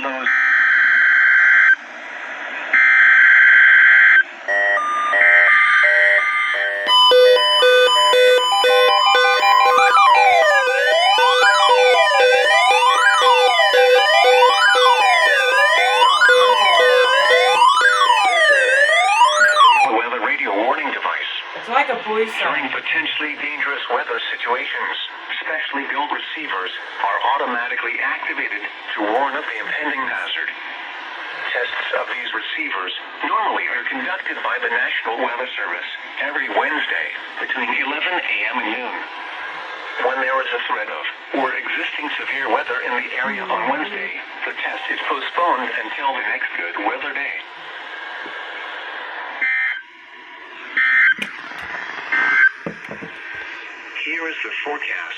lows. Weather radio warning device. It's like a police During sign. potentially dangerous weather situations, specially built receivers are automatically activated to warn of the impending hazard. Tests of these receivers normally are conducted by the National Weather Service every Wednesday between 11 a.m. and noon. When there is a threat of or existing severe weather in the area on Wednesday, the test is postponed until the next good weather day. Here is the forecast.